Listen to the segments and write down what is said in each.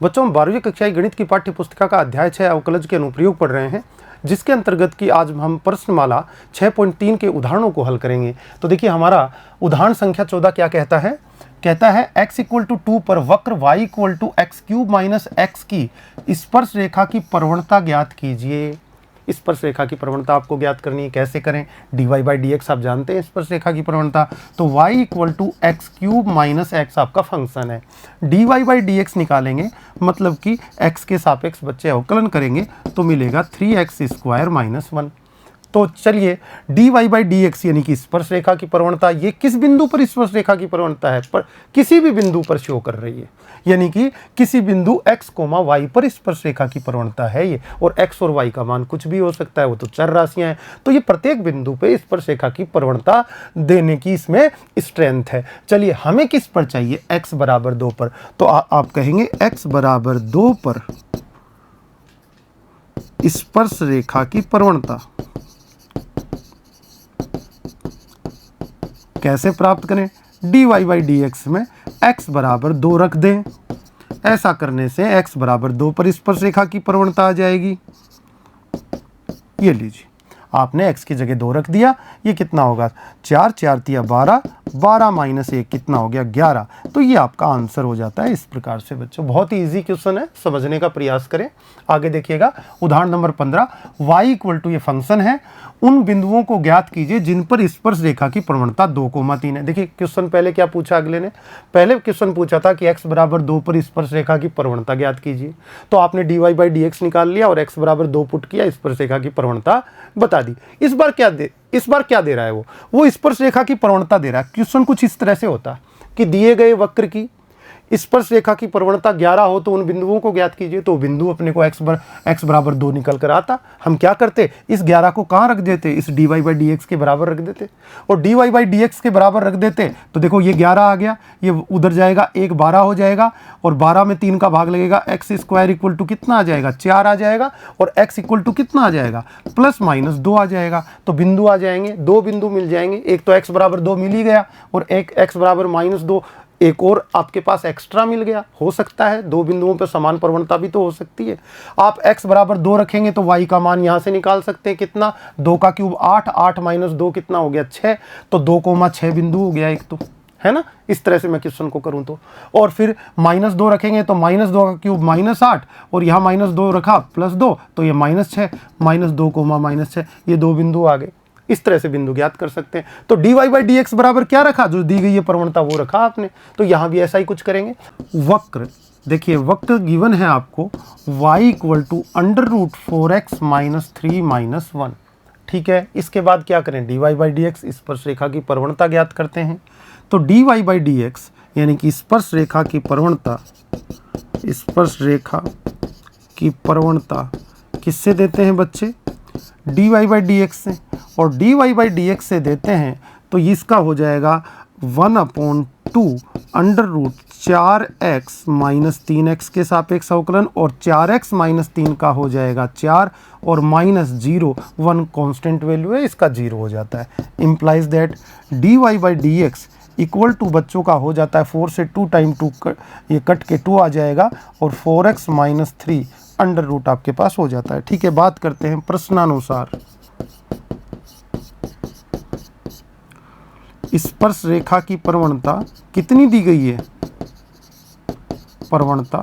बच्चों, हम 12वीं कक्षा गणित की पाठ्य पुस्तिका का अध्याय 6 अवकलज के अनुप्रयोग पढ़ रहे हैं, जिसके अंतर्गत की आज हम प्रश्नमाला 6.3 के उदाहरणों को हल करेंगे। तो देखिए, हमारा उदाहरण संख्या 14 क्या कहता है? कहता है x = 2 पर वक्र y = x³ - x की स्पर्श रेखा की प्रवणता ज्ञात कीजिए। स्पर्श रेखा की प्रवणता आपको ज्ञात करनी है, कैसे करें? dy/dx आप जानते हैं स्पर्श रेखा की प्रवणता। तो y = x³ - x आपका फंक्शन है। dy/dx निकालेंगे, मतलब कि x के सापेक्ष बच्चे अवकलन करेंगे तो मिलेगा 3x² - 1। तो चलिए, dy/dx यानी कि स्पर्श रेखा की प्रवणता, ये किस बिंदु पर स्पर्श रेखा की प्रवणता है? पर किसी भी बिंदु पर शो कर रही है, यानी कि किसी बिंदु x, y पर स्पर्श रेखा की प्रवणता है ये। और x और y का मान कुछ भी हो सकता है, वो तो चर राशियां हैं। तो ये प्रत्येक बिंदु पे स्पर्श रेखा की प्रवणता देने की इसमें स्ट्रेंथ है। चलिए, हमें किस पर चाहिए? x = 2 पर। तो आप कहेंगे x = 2 पर स्पर्श रेखा की प्रवणता कैसे प्राप्त करें? dy/dx में x = 2 रख दें। ऐसा करने से x = 2 पर स्पर्श रेखा की प्रवणता आ जाएगी। ये लीजिए, आपने x की जगह 2 रख दिया। ये कितना होगा? 4 4 × 12, 12 - 1 कितना हो गया? 11। तो ये आपका आंसर हो जाता है। इस प्रकार से बच्चों, बहुत ही इजी क्वेश्चन है, समझने का प्रयास करें। आगे देखिएगा, उदाहरण नंबर 15, y = ये फंक्शन है, उन बिंदुओं को ज्ञात कीजिए जिन पर स्पर्श रेखा की प्रवणता 2,3 है। देखिए, क्वेश्चन पहले क्या पूछा अगले ने? पहले क्वेश्चन पूछा था कि x = 2 पर स्पर्श रेखा की प्रवणता ज्ञात कीजिए। तो आपने dy/dx निकाल लिया और x = 2 पुट किया, स्पर्श रेखा की प्रवणता बता दी। इस बार क्या दे रहा है? वो स्पर्श रेखा की प्रवणता दे रहा है। क्वेश्चन कुछ इस तरह से होता कि दिए गए वक्र की स्पर्श रेखा की प्रवणता 11 हो तो उन बिंदुओं को ज्ञात कीजिए। तो बिंदु अपने को x = 2 निकल कर आता। हम क्या करते? इस 11 को कहाँ रख देते? इस dy/dx के बराबर रख देते। और dy/dx के बराबर रख देते तो देखो, ये 11 आ गया, ये उधर जाएगा, 1 12 हो जाएगा, और 12 में 3 का भाग लगेगा। x² = कितना आ जाएगा? 4 आ जाएगा। और x = कितना आ जाएगा? ±2 आ जाएगा। तो बिंदु आ जाएंगे, 2 बिंदु मिल जाएंगे। एक तो x = 2 मिल ही गया, और एक x = -2, एक और आपके पास एक्स्ट्रा मिल गया। हो सकता है 2 बिंदुओं पर समान प्रवणता भी तो हो सकती है। आप x = 2 रखेंगे तो y का मान यहां से निकाल सकते हैं। कितना? 2 का क्यूब 8, 8 - 2 कितना हो गया? 6। तो 2,6 बिंदु हो गया एक, तो है ना। इस तरह से मैं क्वेश्चन को करूं तो, और फिर -2 रखेंगे तो -2 का क्यूब -8, और यहाँ -2 रखा +2, तो ये -6, -2, ये 2 बिंदु आ गए। इस तरह से बिंदु ज्ञात कर सकते हैं। तो dy/dx बराबर क्या रखा? जो दी गई है प्रवणता वो रखा आपने। तो यहां भी ऐसा ही कुछ करेंगे। वक्र, देखिए, वक्र गिवन है आपको y = √4x - 3 - 1। ठीक है, इसके बाद क्या करें? dy/dx स्पर्श रेखा की प्रवणता ज्ञात करते हैं। तो dy/dx यानी कि स्पर्श रेखा की प्रवणता, स्पर्श रेखा की प्रवणता किससे देते हैं बच्चे? dy/dx से। और dy/dx से देते हैं तो इसका हो जाएगा 1/2 √4x - 3x के सापेक्ष अवकलन, और 4x - 3 का हो जाएगा 4, और -0, 1 कांस्टेंट वैल्यू है, इसका 0 हो जाता है। इम्प्लाइज दैट dy/dx = बच्चों का हो जाता है 4 से 2 टाइम 2 ये कट के 2 आ जाएगा, और 4x - 3 √ आपके पास हो जाता है। ठीक है, बात करते हैं प्रश्नानुसार। स्पर्श रेखा की प्रवणता कितनी दी गई है? प्रवणता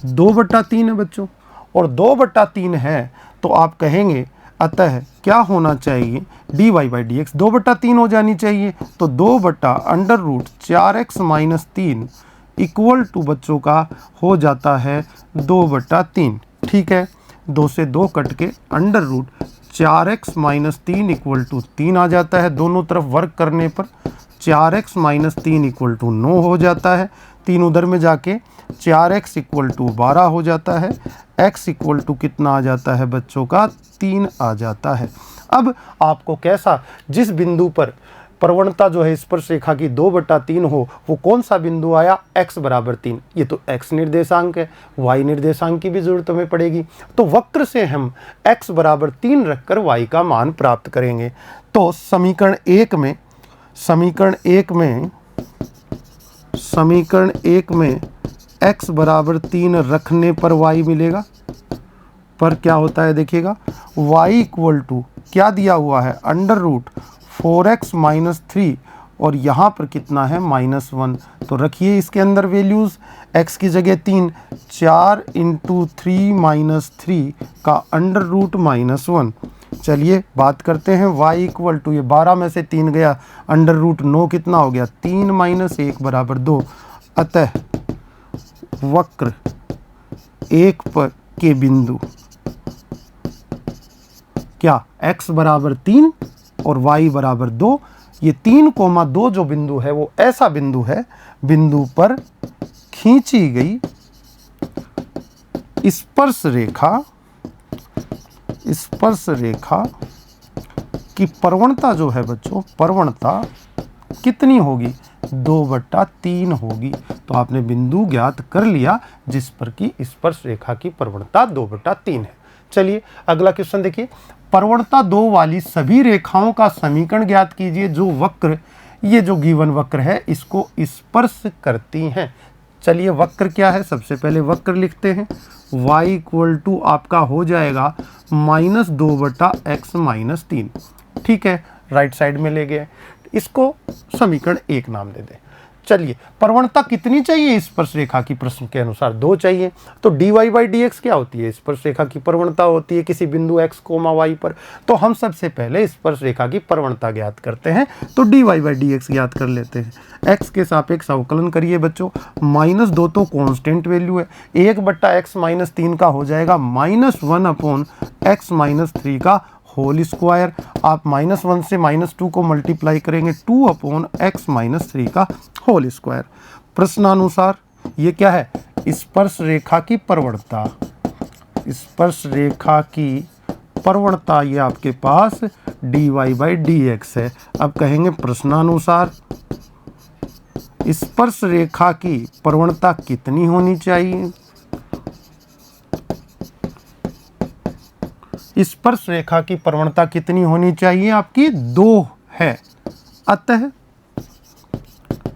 2/3 है बच्चों, और 2/3 है तो आप कहेंगे अतः क्या होना चाहिए? dy/dx 2/3 हो जानी चाहिए। तो 2/√4x - 3 = बच्चों का हो जाता है 2/3। ठीक है, 2 से 2 कट के √4x - 3 = 3 आ जाता है। दोनों तरफ वर्क करने पर 4x - 3 = 9 हो जाता है। 3 उधर में जाके 4x = 12 हो जाता है। x = कितना आ जाता है बच्चों का? 3 आ जाता है। अब आपको कैसा, जिस बिंदु पर प्रवणता जो है स्पर्श रेखा की 2/3 हो, वो कौन सा बिंदु आया? x = 3। ये तो x निर्देशांक है, y निर्देशांक की भी जरूरत हमें पड़ेगी। तो वक्र से हम x = 3 रखकर y का मान प्राप्त करेंगे। तो समीकरण 1 में x बराबर 3 रखने पर y मिलेगा। पर क्या होता है देखिएगा, y इक्वल टू क्या दिया हुआ है, अंडर रूट 4x माइनस 3 और यहाँ पर कितना है -1। तो रखिए इसके अंदर वैल्यूज़, x की जगह 3, 4 इंटू 3 माइनस 3 का अंडर रूट -1। चलिए बात करते हैं y इक्वल टू, ये 12 में से 3 गया, अंडर रूट 9 कितना हो गया, 3 माइनस 1 बराबर 2। अतः वक्र 1 पर के बिंदु क्या x बराबर 3 और y बराबर 2, ये 3,2 जो बिंदु है वो ऐसा बिंदु है, बिंदु पर खींची गई स्पर्श रेखा की प्रवणता जो है बच्चों, प्रवणता कितनी होगी, 2/3 होगी। तो आपने बिंदु ज्ञात कर लिया जिस पर की स्पर्श रेखा की प्रवणता 2/3 है। चलिए अगला क्वेश्चन देखिए, प्रवणता 2 वाली सभी रेखाओं का समीकरण ज्ञात कीजिए जो वक्र, ये जो गिवन वक्र है इसको स्पर्श करती हैं। चलिए वक्र क्या है, सबसे पहले वक्र लिखते हैं, y इक्वल टू आपका हो जाएगा -2/x - 3। ठीक है, राइट साइड में ले गए, इसको समीकरण 1 नाम दे दें। चलिए प्रवणता कितनी चाहिए स्पर्श रेखा की, प्रश्न के अनुसार 2 चाहिए। तो dy/dx क्या होती है, स्पर्श रेखा की प्रवणता होती है किसी बिंदु x, y पर। तो हम सबसे पहले स्पर्श रेखा की प्रवणता ज्ञात करते हैं, तो dy/dx ज्ञात कर लेते हैं। x के सापेक्ष अवकलन करिए बच्चों, -2 तो कांस्टेंट वैल्यू है, 1/x - 3 का हो जाएगा -1/x - 3 का होल स्क्वायर। आप -1 से -2 को मल्टीप्लाई करेंगे, 2/x - 3 का होल स्क्वायर। प्रश्नानुसार ये क्या है, स्पर्श रेखा की प्रवणता, स्पर्श रेखा की प्रवणता ये आपके पास dy/dx है। अब कहेंगे प्रश्नानुसार स्पर्श रेखा की प्रवणता कितनी होनी चाहिए, स्पर्श रेखा की प्रवणता कितनी होनी चाहिए, आपकी 2 है। अतः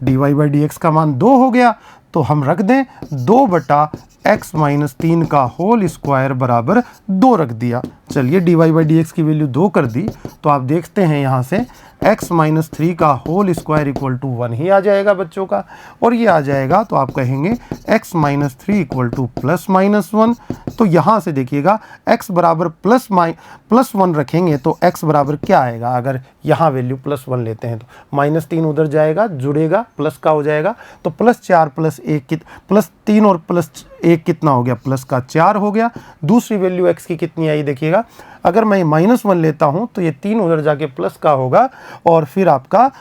dy/dx का मान 2 हो गया, तो हम रख दें 2/x - 3 का होल स्क्वायर बराबर 2 रख दिया। चलिए dy/dx की वैल्यू 2 कर दी, तो आप देखते हैं यहाँ से x - 3 का होल स्क्वायर इक्वल टू 1 ही आ जाएगा बच्चों का, और ये आ जाएगा तो आप कहेंगे x - 3 इक्वल टू +-1। तो यहाँ से देखिएगा x बराबर +1 रखेंगे तो x बराबर क्या आएगा, अगर यहाँ वैल्यू +1 लेते हैं तो -3 उधर जाएगा, जुड़ेगा, प्लस का हो जाएगा, तो +4 +1 +3 और +1 कितना हो गया, प्लस का 4 हो गया। दूसरी वैल्यू x की कितनी आई देखिएगा, अगर मैं -1 लेता हूँ तो ये 3 उधर जाके प्लस का होगा और फिर आपका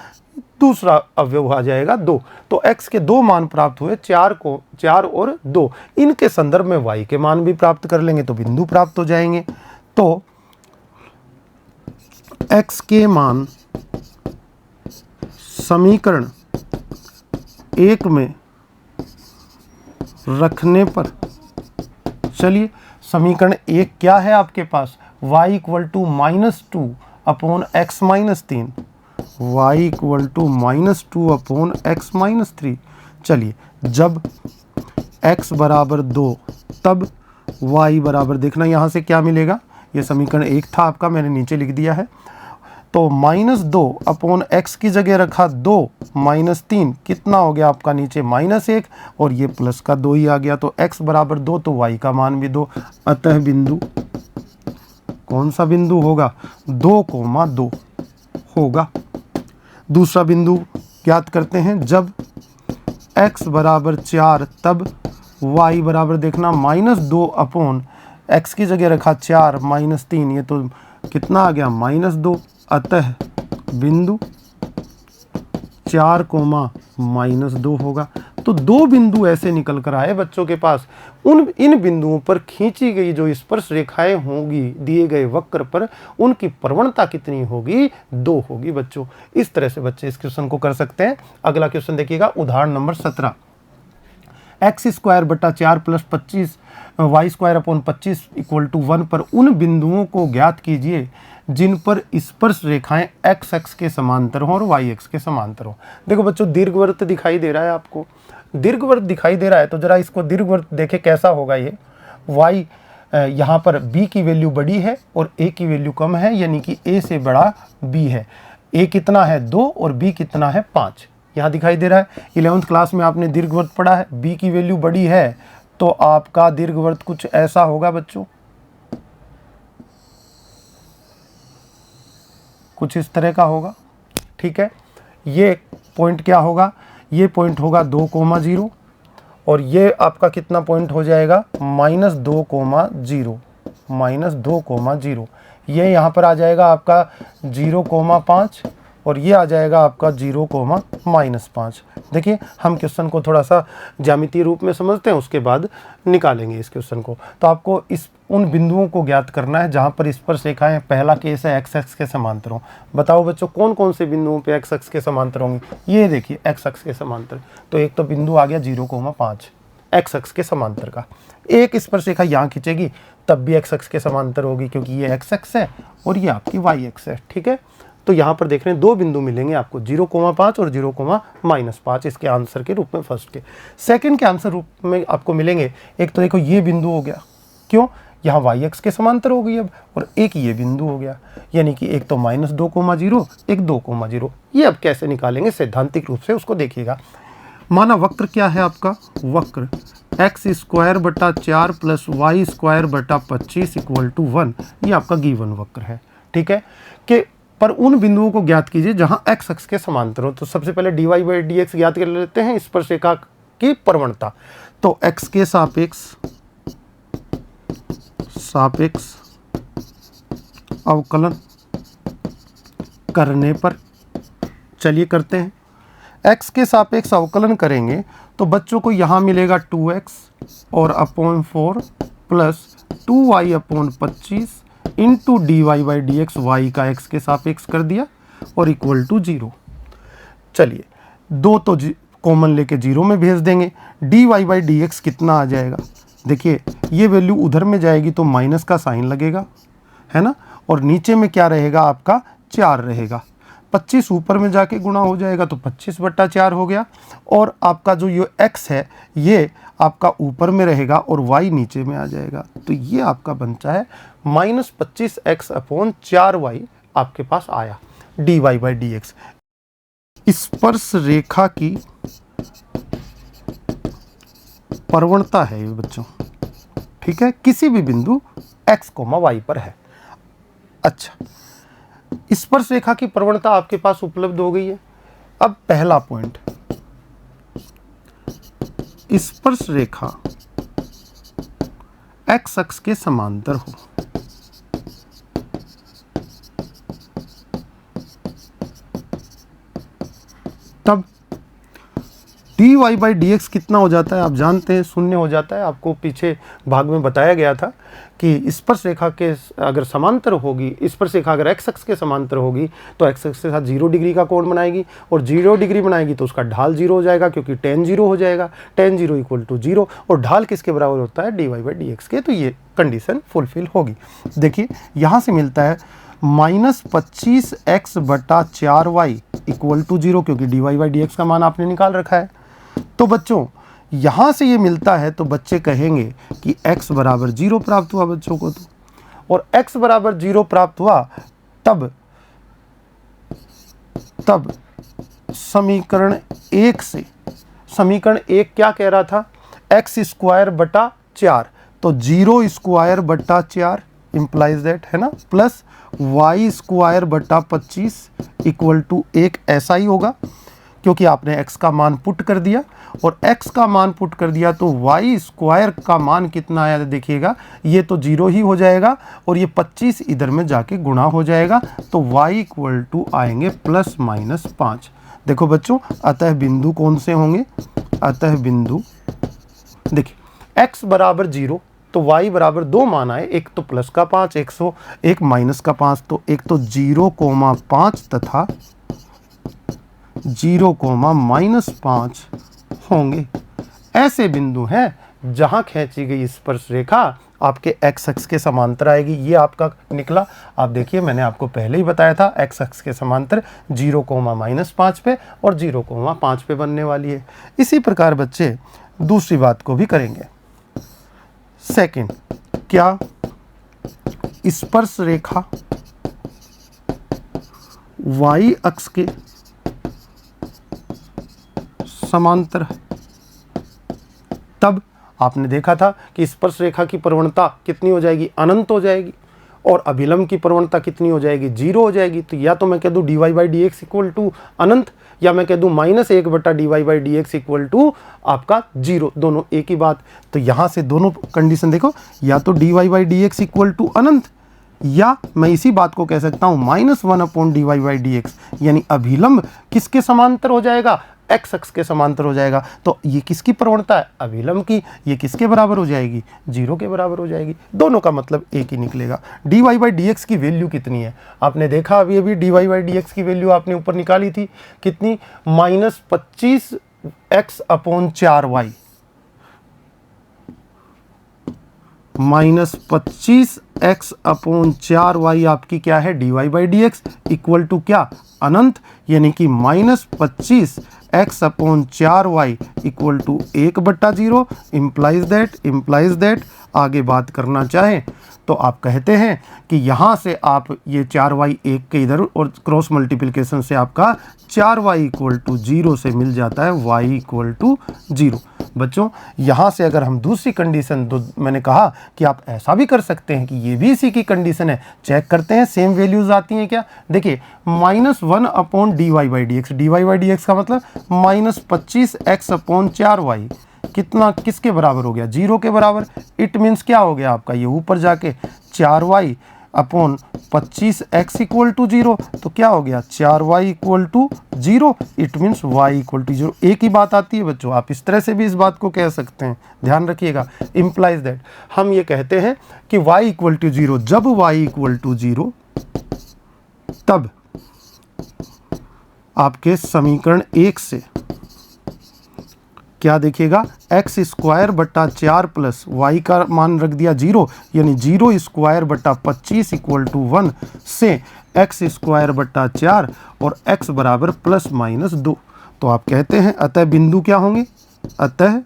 दूसरा अवयव आ जाएगा 2। तो x के 2 मान प्राप्त हुए, 4 और 2, इनके संदर्भ में y के मान भी प्राप्त कर लेंगे तो बिंदु प्राप्त हो जाएंगे। तो x के मान समीकरण 1 में रखने पर, चलिए समीकरण 1 क्या है आपके पास, y equal to -2/x - 3, y equal to -2/x - 3। चलिए जब x बराबर 2 तब y बराबर, देखना यहाँ से क्या मिलेगा, ये समीकरण 1 था आपका, मैंने नीचे लिख दिया है। तो -2/x की जगह रखा 2 - 3 कितना हो गया आपका, नीचे -1 और ये प्लस का 2 ही आ गया। तो x बराबर 2 तो y का मान भी 2। अतः बिंदु कौन सा बिंदु होगा, 2,2 होगा। दूसरा बिंदु ज्ञात करते हैं, जब x बराबर 4 तब y बराबर, देखना -2/x की जगह रखा 4 - 3, ये तो कितना आ गया -2। अतः बिंदु 4, -2 होगा। तो 2 बिंदु ऐसे निकल कर आए बच्चों के पास, इन बिंदुओं पर खींची गई जो स्पर्श रेखाएं होंगी दिए गए वक्र पर, उनकी प्रवणता कितनी होगी, 2 होगी बच्चों। इस तरह से बच्चे इस क्वेश्चन को कर सकते हैं। अगला क्वेश्चन देखिएगा, उदाहरण नंबर 17, x² + 4 + 25 y² / 25 = 1 पर उन बिंदुओं को ज्ञात कीजिए जिन पर स्पर्श रेखाएं x अक्ष के समांतर हों और y अक्ष के समांतर हों। देखो बच्चों, दीर्घवृत्त दिखाई दे रहा है आपको, दीर्घवृत्त दिखाई दे रहा है, तो जरा इसको दीर्घवृत्त देखे कैसा होगा ये। y यहाँ पर b की वैल्यू बड़ी है और a की वैल्यू कम है, यानी कि a से बड़ा b है। a कितना है 2 और b कितना है 5, यहाँ दिखाई दे रहा है। 11th क्लास में आपने दीर्घवृत्त पढ़ा है, b की वैल्यू बड़ी है तो आपका दीर्घवृत्त कुछ ऐसा होगा बच्चों, कुछ इस तरह का होगा। ठीक है, ये पॉइंट क्या होगा, ये पॉइंट होगा 2,0 और ये आपका कितना पॉइंट हो जाएगा -2,0, -2,0। ये यहाँ पर आ जाएगा आपका 0,5 और ये आ जाएगा आपका 0,-5। देखिए हम क्वेश्चन को थोड़ा सा ज्यामितीय रूप में समझते हैं, उसके बाद निकालेंगे इस क्वेश्चन को। तो आपको इस उन बिंदुओं को ज्ञात करना है जहाँ पर स्पर्शरेखाएं, पहला केस है एक्स अक्ष के समांतर हो। बताओ बच्चों कौन कौन से बिंदुओं पे एक्स अक्ष के समांतर होंगे। ये देखिए एक्स अक्ष के समांतर, तो एक तो बिंदु आ गया 0,5 एक्स अक्ष के समांतर का। एक स्पर्शरेखा यहाँ खींचेगी तब भी एक्स अक्ष के समांतर होगी, क्योंकि ये एक्स अक्ष है और ये आपकी वाई अक्ष है। ठीक है, तो यहाँ पर देख रहे हैं दो बिंदु मिलेंगे आपको, 0,5 और 0,-5 इसके आंसर के रूप में फर्स्ट के। सेकंड के आंसर रूप में आपको मिलेंगे, एक तो देखो ये बिंदु हो गया, क्यों, यहाँ वाई अक्ष के समांतर हो गई अब, और एक ये बिंदु हो गया, यानी कि एक तो -2,0 एक 2,0। ये अब कैसे निकालेंगे सैद्धांतिक रूप से, उसको देखिएगा। माना वक्र क्या है आपका, वक्र x² बटा 4 + y² बटा 25 = 1, ये आपका गिवन वक्र है। ठीक है, कि पर उन बिंदुओं को ज्ञात कीजिए जहां x अक्ष के समांतर हो। तो सबसे पहले dy/dx ज्ञात कर लेते हैं, स्पर्शरेखा की प्रवणता। तो x के सापेक्ष अवकलन करने पर, चलिए करते हैं। x के सापेक्ष अवकलन करेंगे तो बच्चों को यहाँ मिलेगा 2x और /4 plus 2y/25 into dy/dx, y का x के सापेक्ष कर दिया और इक्वल टू 0। चलिए दो तो कॉमन लेके 0 में भेज देंगे। dy/dx कितना आ जाएगा, देखिए ये वैल्यू उधर में जाएगी तो माइनस का साइन लगेगा, है ना, और नीचे में क्या रहेगा आपका 4 रहेगा। 25 ऊपर में जाके गुणा हो जाएगा तो 25/4 हो गया, और आपका जो ये x है ये आपका ऊपर में रहेगा और y नीचे में आ जाएगा, तो ये आपका बनता है -25x/4y आपके पास आया dy/dx। स्पर्श रेखा की प्रवणता है ये बच्चों, ठीक है, किसी भी बिंदु x, y पर है। अच्छा, स्पर्श रेखा की प्रवणता आपके पास उपलब्ध हो गई है। अब पहला पॉइंट, स्पर्श रेखा x अक्ष के समांतर हो, तब dy/dx कितना हो जाता है आप जानते हैं, 0 हो जाता है। आपको पीछे भाग में बताया गया था कि स्पर्श रेखा के अगर समांतर होगी, स्पर्श रेखा अगर x अक्ष के समांतर होगी तो x अक्ष के साथ 0 डिग्री का कोण बनाएगी, और 0 डिग्री बनाएगी तो उसका ढाल 0 हो जाएगा, क्योंकि tan 0 हो जाएगा, tan 0 = 0, और ढाल किसके बराबर होता है, dy/dx के। तो ये कंडीशन फुलफिल होगी। देखिए यहाँ से मिलता है -25x/4y = 0, क्योंकि dy/dx का मान आपने निकाल रखा है। तो बच्चों यहाँ से ये मिलता है तो बच्चे कहेंगे कि x बराबर 0 प्राप्त हुआ बच्चों को। तो और x बराबर 0 प्राप्त हुआ तब समीकरण 1 से, समीकरण 1 क्या कह रहा था, x² / 4, तो 0² / 4 इंप्लाइज दैट, है ना, प्लस y² / 25 = 1, ऐसा ही होगा, क्योंकि आपने x का मान पुट कर दिया, और x का मान पुट कर दिया तो y² का मान कितना आया देखिएगा, ये तो 0 ही हो जाएगा और ये 25 इधर में जाके गुणा हो जाएगा, तो y = आएंगे ±5। देखो बच्चों, अतः बिंदु कौन से होंगे, अतः बिंदु देखिए x बराबर 0 तो y बराबर 2 मान आए, एक तो प्लस का 5, एक माइनस का 5, तो एक तो 0,5 तथा 0,-5 होंगे। ऐसे बिंदु हैं जहाँ खींची गई स्पर्श रेखा आपके एक्स अक्ष के समांतर आएगी। ये आपका निकला। आप देखिए मैंने आपको पहले ही बताया था एक्स अक्ष के समांतर 0,-5 पे और 0,5 पे बनने वाली है। इसी प्रकार बच्चे दूसरी बात को भी करेंगे। सेकंड, क्या स्पर्श रेखा y अक्ष के समांतर है? तब आपने देखा था कि स्पर्श रेखा की प्रवणता कितनी हो जाएगी, अनंत हो जाएगी, और अभिलंब की प्रवणता कितनी हो जाएगी, 0 हो जाएगी। तो या तो मैं कह दूं dy/dx इक्वल टू अनंत, या मैं कह दूं -1/dy/dx इक्वल टू आपका 0, दोनों एक ही बात। तो यहाँ से दोनों कंडीशन देखो, या तो dy/dx इक्वल टू अनंत, या मैं इसी बात को कह सकता हूँ -1/dy/dx, यानी अभिलंब किसके समांतर हो जाएगा, एक्स अक्ष के समांतर हो जाएगा। तो ये किसकी प्रवणता है, अभिलंब की। ये किसके बराबर हो जाएगी, 0 के बराबर हो जाएगी। दोनों का मतलब एक ही निकलेगा। dy/dx की वैल्यू कितनी है, आपने देखा अभी अभी dy/dx की वैल्यू आपने ऊपर निकाली थी कितनी, -25x/4y, -25x/4y आपकी क्या है, dy/dx इक्वल टू क्या, अनंत, यानी कि -25x/4y equal to 1/0। Implies that आगे बात करना चाहें तो आप कहते हैं कि यहाँ से आप ये 4y 1 के इधर और क्रॉस मल्टीप्लिकेशन से आपका 4y इक्वल टू 0 से मिल जाता है y इक्वल टू 0। बच्चों यहाँ से अगर हम दूसरी कंडीशन, तो मैंने कहा कि आप ऐसा भी कर सकते हैं कि ये भी इसी की कंडीशन है। चेक करते हैं सेम वैल्यूज आती हैं क्या। देखिए -1/dy/dx, dy/dx का मतलब -25x/4y कितना, किसके बराबर हो गया, 0 के बराबर। इट मीन्स क्या हो गया आपका, ये ऊपर जाके 4y/25x इक्वल टू 0, तो क्या हो गया 4y equal to 0। It means y equal to 0। एक ही बात आती है बच्चों, आप इस तरह से भी इस बात को कह सकते हैं, ध्यान रखिएगा। इम्प्लाइज दैट हम ये कहते हैं कि y इक्वल टू 0, जब y इक्वल टू 0 तब आपके समीकरण 1 से क्या देखिएगा, x²/4 प्लस y का मान रख दिया 0, यानी 0²/25 इक्वल टू 1 से x²/4 और x बराबर ±2। तो आप कहते हैं अतः बिंदु क्या होंगे, अतः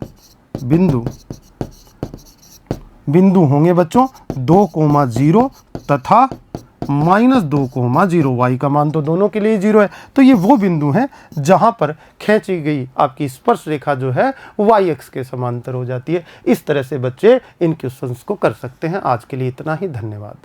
बिंदु होंगे बच्चों 2,0 तथा -2,0। y का मान तो दोनों के लिए 0 है। तो ये वो बिंदु हैं जहां पर खींची गई आपकी स्पर्श रेखा जो है y अक्ष के समांतर हो जाती है। इस तरह से बच्चे इन क्वेश्चंस को कर सकते हैं। आज के लिए इतना ही, धन्यवाद।